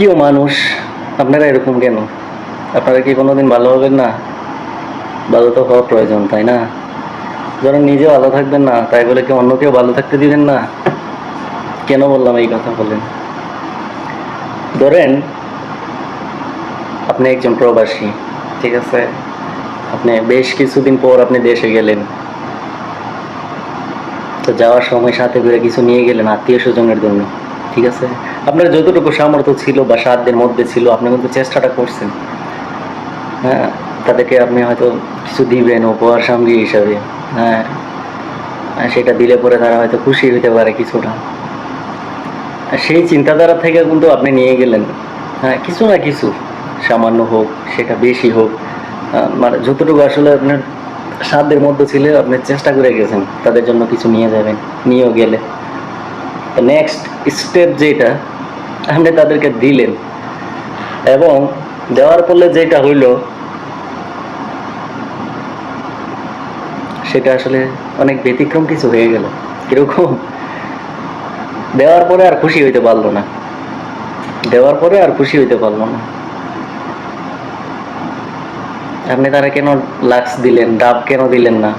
প্রিয় মানুষ, আপনারা এরকম কেন? আপনারা কি কোনোদিন ভালো হবেন না? ভালো তো হওয়া প্রয়োজন, তাই না? ধরেন নিজে ভালো থাকবেন না, তাই বলে কি অন্যকেও ভালো থাকতে দিবেন না? কেন বললাম এই কথা বলেন? ধরেন আপনি একজন প্রবাসী, ঠিক আছে? আপনি বেশ কিছুদিন পর আপনি দেশে গেলেন। তো যাওয়ার সময় সাথে করে কিছু নিয়ে গেলেন আত্মীয়-স্বজনের জন্য। ঠিক আছে? আপনার যতটুকু সামর্থ্য ছিল বা সাধ্যের মধ্যে ছিল আপনি কিন্তু চেষ্টাটা করছেন। হ্যাঁ, তাদেরকে আপনি হয়তো কিছু দিবেন উপহার সামগ্রী হিসাবে। হ্যাঁ, সেটা দিলে পরে তারা হয়তো খুশি হইতে পারে কিছুটা। সেই চিন্তাধারা থেকে কিন্তু আপনি নিয়ে গেলেন। হ্যাঁ, কিছু না কিছু, সামান্য হোক, সেটা বেশি হোক, মানে যতটুকু আসলে আপনার সাধ্যের মধ্যে ছিল আপনি চেষ্টা করে গেছেন তাদের জন্য কিছু নিয়ে যাবেন, নিয়েও গেলে। তো নেক্সট স্টেপ যেটা আপনি তাদেরকে দিলেন এবং দেওয়ার ফলে যেটা হইলো সেটা আসলে অনেক ব্যতিক্রম কিছু হয়ে গেল। কিরকম? দেওয়ার পরে আর খুশি হইতে পারলো না। দেওয়ার পরে আর খুশি হইতে পারলো না। আপনি তারা কেন লাক্স দিলেন, ডাব কেন দিলেন না?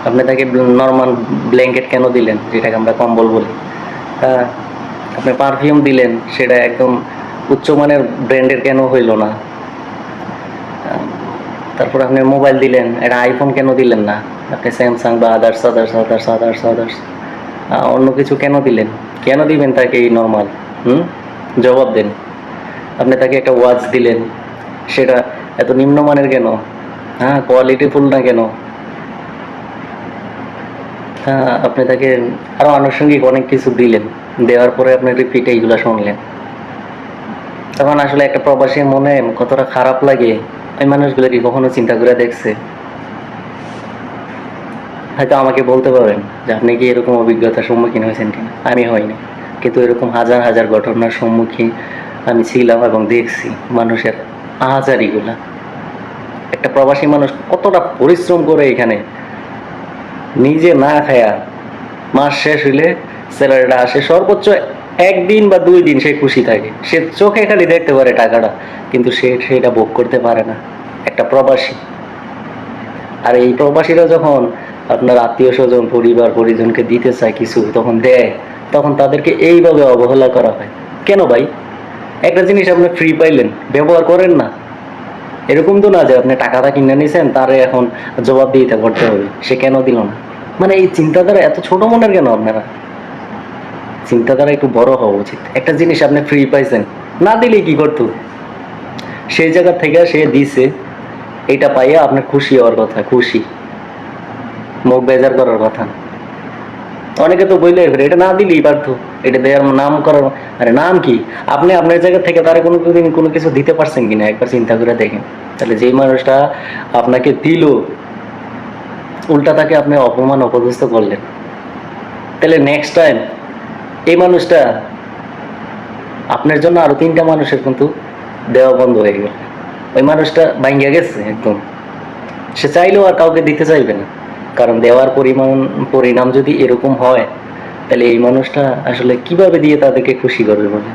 আপনি তাকে নর্মাল ব্ল্যাঙ্কেট কেন দিলেন, যেটাকে আমরা কম্বল বলি? হ্যাঁ, আপনি পারফিউম দিলেন, সেটা একদম উচ্চমানের ব্র্যান্ডের কেন হইল না? তারপর আপনি মোবাইল দিলেন, এটা আইফোন কেন দিলেন না? আপনি স্যামসাং বা others others others others others অন্য কিছু কেন দিলেন? কেন দিবেন তাকে এই নর্মাল? জবাব দেন। আপনি তাকে একটা ওয়াচ দিলেন, সেটা এত নিম্নমানের কেন? হ্যাঁ, কোয়ালিটিফুল না কেন? হ্যাঁ, আপনি তাকে আরো আনুষঙ্গিক অনেক কিছু দিলেন, দেওয়ার পরে আপনি রিপিট এইগুলা শুনলেন। তখন আসলে একটা প্রবাসীর মনে কতটা খারাপ লাগে, ওই মানুষগুলো কি কখনো চিন্তা করে দেখছে? হয়তো আমাকে বলতে পারেন যে আপনি কি এরকম অভিজ্ঞতার সম্মুখীন হয়েছেন কিনা। আমি হইনি, কিন্তু এরকম হাজার হাজার ঘটনার সম্মুখীন আমি ছিলাম এবং দেখছি মানুষের আহাজারিগুলা। একটা প্রবাসী মানুষ কতটা পরিশ্রম করে এখানে, নিজে না খায়া মাস শেষ হইলে স্যালারিটা আসে, সর্বোচ্চ একদিন বা 2 দিন সে খুশি থাকে, সে চোখে খালি দেখতে পারে টাকাটা, কিন্তু সে সেটা ভোগ করতে পারে না, একটা প্রবাসী। আর এই প্রবাসীরা যখন আপনার আত্মীয় স্বজন পরিবার পরিজনকে দিতে চায় কিছু, তখন দেয়, তখন তাদেরকে এইভাবে অবহেলা করা হয়। কেন ভাই? একটা জিনিস আপনি ফ্রি পাইলেন, ব্যবহার করেন না। এরকম তো না যে আপনি টাকাটা কিনে নিছেন, তারে এখন জবাবদিহিতা করতে হবে সে কেন দিল না। মানে এই চিন্তাধারা এত ছোট মনের কেন আপনারা? চিন্তাধারা একটু বড় হওয়া উচিত। একটা জিনিস আপনি ফ্রি পাইছেন, না দিলে কি করতো? সেই জায়গা থেকে সে দিছে, এটা পাইয়া আপনার খুশি হওয়ার কথা, খুশি, মুখ বেজার করার কথা না। অনেকে তো বললে এটা না দিলেই পারতো, এটা দেওয়ার নাম করার। আরে নাম কি? আপনি আপনার জায়গা থেকে তারা কোনোদিন কোনো কিছু দিতে পারছেন কিনা একবার চিন্তা করে দেখেন। তাহলে যেই মানুষটা আপনাকে দিল, উল্টা তাকে আপনি অপমান অপদস্থ করলেন, তাহলে নেক্সট টাইম এই মানুষটা আপনার জন্য আরো 3টা মানুষের কিন্তু দেওয়া বন্ধ হয়ে গেল। ওই মানুষটা ভাঙ্গিয়া গেছে একদম, সে চাইলেও আর কাউকে দিতে চাইবে না। কারণ দেওয়ার পরিণাম যদি এরকম হয়, তাহলে এই মানুষটা আসলে কিভাবে দিয়ে তাদেরকে খুশি করবে বলে?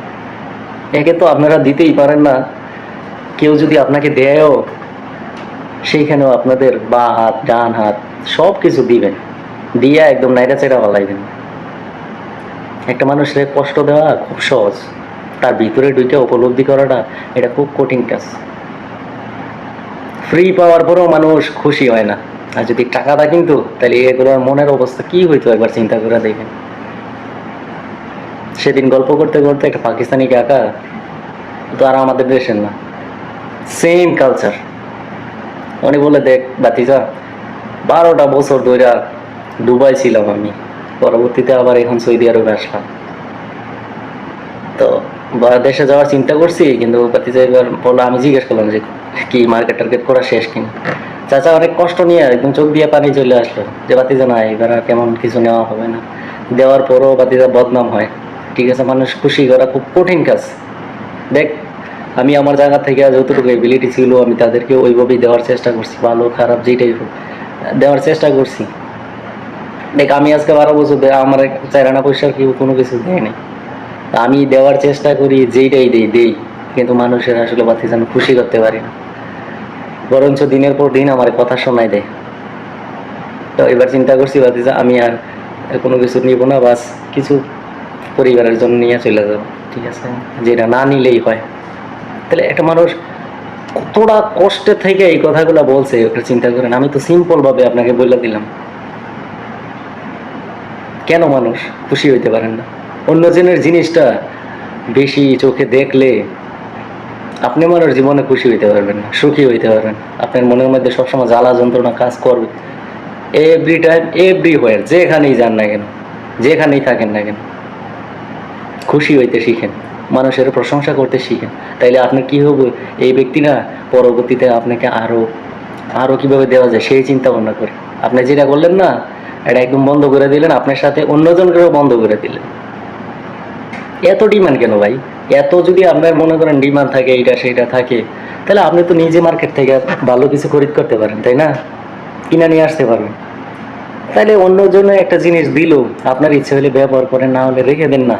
একে তো আপনারা দিতেই পারেন না, কেউ যদি আপনাকে দেয়ও, সেইখানেও আপনাদের বা হাত ডান হাত সব কিছু দিবেন, দিয়া একদম নাইরা চেরা পালাইবেন। একটা মানুষের কষ্ট দেওয়া খুব সহজ, তার ভিতরে ঢুকে উপলব্ধি করাটা এটা খুব কঠিন কাজ। ফ্রি পাওয়ার পরেও মানুষ খুশি হয় না, আর যদি টাকাটা কিন্তু, তাহলে এগুলোর মনের অবস্থা কি হইতো একবার চিন্তা করে দেখেন। সেদিন গল্প করতে করতে একটা পাকিস্তানি কাকা, তো আর আমাদের দেশের না, সেম কালচার, উনি বলে, দেখ বাতিজা, 12টা বছর ধরে দুবাই ছিলাম আমি, পরবর্তীতে আবার এখন সৌদি আরবে আসলাম, তো দেশে যাওয়ার চিন্তা করছি, কিন্তু বাতিজা এবার বললো, আমি জিজ্ঞেস করলাম যে কি মার্কেট টার্গেট করা শেষ কিনা। চাচা অনেক কষ্ট নিয়ে একদম চোখ দিয়ে পানি চলে আসলো যে বাতিজা না, এবার আর কেমন কিছু নেওয়া হবে না। দেওয়ার পরও বাতিজা বদনাম হয়। ঠিক আছে, মানুষ খুশি করা খুব কঠিন কাজ। দেখ, আমি আমার জায়গা থেকে যতটুকু এবিলিটি ছিল আমি তাদেরকে ওইভাবেই দেওয়ার চেষ্টা করছি, ভালো খারাপ যেটাই হোক দেওয়ার চেষ্টা করছি। দেখ, আমি আজকে 12 বছর আমার 4 আনা পয়সার কেউ কোনো কিছু দেয় নাই, আমি দেওয়ার চেষ্টা করি, যেইটাই দেই দেই। কিন্তু মানুষের আসলে বাতিজান খুশি করতে পারি না, বরঞ্চ দিনের পর দিন আমার কথা শোনাই দেয়। তো এবার চিন্তা করছি বাতিজা আমি আর কোনো কিছু নিব না, বাস কিছু পরিবারের জন্য নিয়ে চলে যাব, ঠিক আছে, যেটা না নিলেই হয়। তাহলে একটা মানুষ কতটা কষ্টে থেকে এই কথাগুলো বলছে একটা চিন্তা করেন। আমি তো সিম্পল ভাবে আপনাকে বলে দিলাম, কেন মানুষ খুশি হইতে পারেন না? অন্যজনের জিনিসটা বেশি চোখে দেখলে আপনি মানুষ জীবনে খুশি হইতে পারবেন না, সুখী হইতে পারবেন। আপনার মনের মধ্যে সবসময় জ্বালা যন্ত্রণা কাজ করবে, এভরি টাইম এভরিওয়্যার, যেখানেই যান না কেন, যেখানেই থাকেন না কেন, খুশি হইতে শিখেন, মানুষের প্রশংসা করতে শিখেন। তাইলে আপনার কি হবে, এই ব্যক্তি না পরবর্তীতে আপনাকে আরো আরো কিভাবে দেওয়া যায় সেই চিন্তা ভাবনা করে। আপনি যেটা করলেন না, এটা একদম বন্ধ করে দিলেন, আপনার সাথে অন্যজনকেও বন্ধ করে দিলেন। এত ডিমান্ড কেন ভাই? এত যদি আপনার মনে করেন ডিমান্ড থাকে, এইটা সেইটা থাকে, তাহলে আপনি তো নিজে মার্কেট থেকে ভালো কিছু খরিদ করতে পারেন, তাই না? কিনে নিয়ে আসতে পারবেন। তাহলে অন্যজনে একটা জিনিস দিল, আপনার ইচ্ছে হলে ব্যবহার করেন, না হলে রেখে দেন না।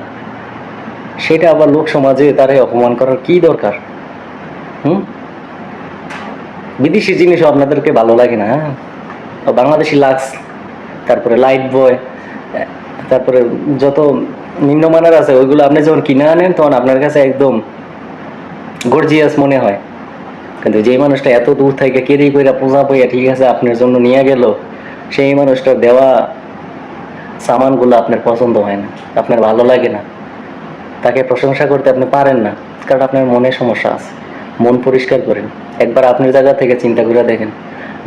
সেটা আবার লোক সমাজে তারাই অপমান করার কি দরকার? বিদেশি জিনিসও আপনাদেরকে ভালো লাগে না, হ্যাঁ? বাংলাদেশি লাক্স, তারপরে লাইট বয়, তারপরে যত নিম্নমানের আছে ওইগুলো আপনি যখন কিনে আনেন তখন আপনার কাছে একদম গর্জিয়াস মনে হয়। কিন্তু যে মানুষটা এত দূর থেকে কেরি করে পূজা বইয়া ঠিক আছে আপনার জন্য নিয়ে গেল, সেই মানুষটার দেওয়া সামানগুলো আপনার পছন্দ হয় না, আপনার ভালো লাগে না, তাকে প্রশংসা করতে আপনি পারেন না, কারণ আপনার মনে সমস্যা আছে। মন পরিষ্কার করেন, একবার আপনার জায়গা থেকে চিন্তা করে দেখেন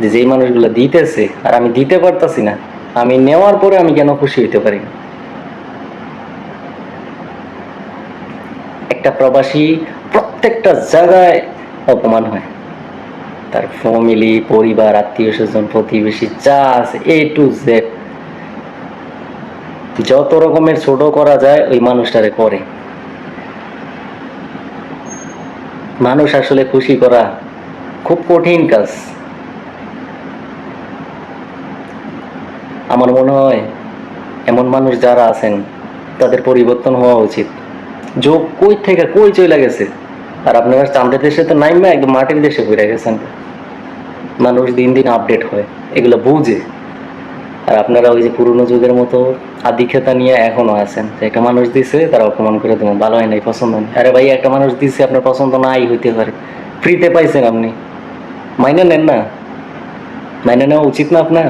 যে যেই মানুষগুলো দিতেছে আর আমি দিতে পারতাছি না, আমি নেওয়ার পরে আমি কেন খুশি হইতে পারি না? একটা প্রবাসী প্রত্যেকটা জায়গায় অপমান হয়, তার ফ্যামিলি, পরিবার, আত্মীয় স্বজন, প্রতিবেশী যা আছে এ টু জেড, যত রকমের ছোট করা যায় ওই মানুষটারে করে। মানুষ আসলে খুশি করা খুব কঠিন কাজ। আমার মনে হয় এমন মানুষ যারা আছেন তাদের পরিবর্তন হওয়া উচিত। যোগ কই থেকে কই চলে গেছে, আর আপনারা চাঁদের দেশে তো নাইমা একদম মাটির দেশে ঘুরে গেছেন। মানুষ দিন দিন আপডেট হয়, এগুলো বুঝে। আর আপনারা ওই যে পুরনো যুগের মতো আদিক্ষেতা নিয়ে এখনো আছেন, যে একটা মানুষ দিছে তারা অপমান করে দেবো, ভালো হয় নাই, পছন্দ নেই। আরে ভাই, একটা মানুষ দিছে আপনার পছন্দ নাই হইতে পারে, ফ্রিতে পাইছেন আপনি, মাইনে নেন না? মাইনে নেওয়া উচিত না আপনার?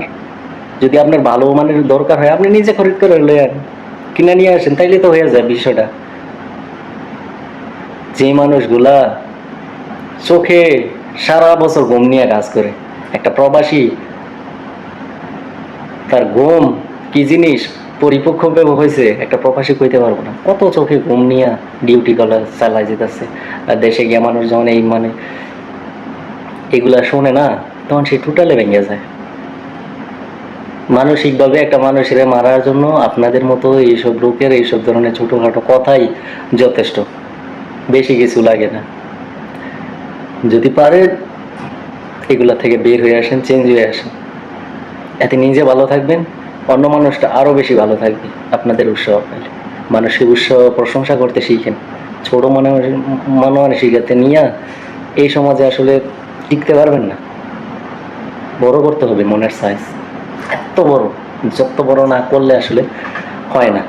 যদি আপনার ভালো মানের দরকার হয় আপনি নিজে খরিদ করে লইয়েন, কিনে নিয়ে আসেন, তাইলে তো হয়ে যায় বিষয়টা। যে মানুষগুলা চোখে সারা বছর ঘুম নিয়ে কাজ করে, একটা প্রবাসী তার ঘুম কি জিনিস পরিপক্ক হয়েছে একটা প্রবাসী কইতে পারবো না। কত চোখে ঘুম নিয়ে ডিউটি গুলা চালাই যেতেছে। আর দেশে গিয়ে মানুষ যখন এই মানে এগুলা শোনে না, তখন সে টোটালে ভেঙে যায়। মানসিকভাবে একটা মানুষের মারার জন্য আপনাদের মতো এইসব লোকের এইসব ধরনের ছোটখাটো কথাই যথেষ্ট, বেশি কিছু লাগে না। যদি পারেন এগুলা থেকে বের হয়ে আসেন, চেঞ্জ হয়ে আসেন, এতে নিজে ভালো থাকবেন, অন্য মানুষটা আরো বেশি ভালো থাকবে আপনাদের উৎসাহ পেলে। মানুষকে উৎসাহ প্রশংসা করতে শিখেন, ছোট মনে শিখাতে নিয়ে এই সমাজে আসলে টিকতে পারবেন না। বড় করতে হবে মনের সাইজ, এত বড়, যত বড় না করলে আসলে হয় না।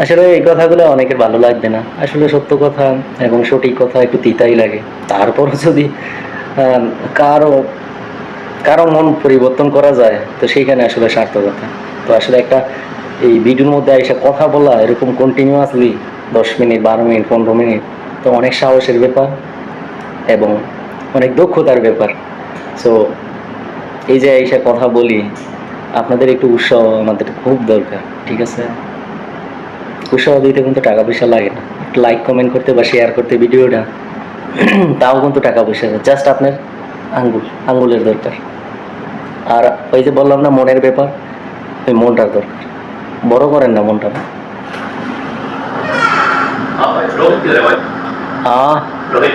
আসলে এই কথাগুলো অনেকের ভালো লাগবে না, আসলে সত্য কথা এবং সঠিক কথা একটু তিতাই লাগে। তারপরও যদি কারো কারো মন পরিবর্তন করা যায় তো সেইখানে আসলে সার্থকতা। তো আসলে একটা এই ভিডিওর মধ্যে এসে কথা বলা এরকম কন্টিনিউয়াসলি 10 মিনিট, 12 মিনিট, 15 মিনিট, তো অনেক সাহসের ব্যাপার এবং অনেক দক্ষতার ব্যাপার। সো এই যে এসে কথা বলি, আপনাদের একটু উৎসাহ আমাদের খুব দরকার, ঠিক আছে? উৎসাহ দিতে কিন্তু টাকা পয়সা লাগে না, লাইক কমেন্ট করতে বা শেয়ার করতে ভিডিওটা, তাও কিন্তু টাকা পয়সা, জাস্ট আপনার আঙ্গুলের দরকার। আর ওই যে বললাম না মনের ব্যাপার, ওই মনটার দরকার। বড় করেন না মনটা। Rồi, rồi. আহ Rồi.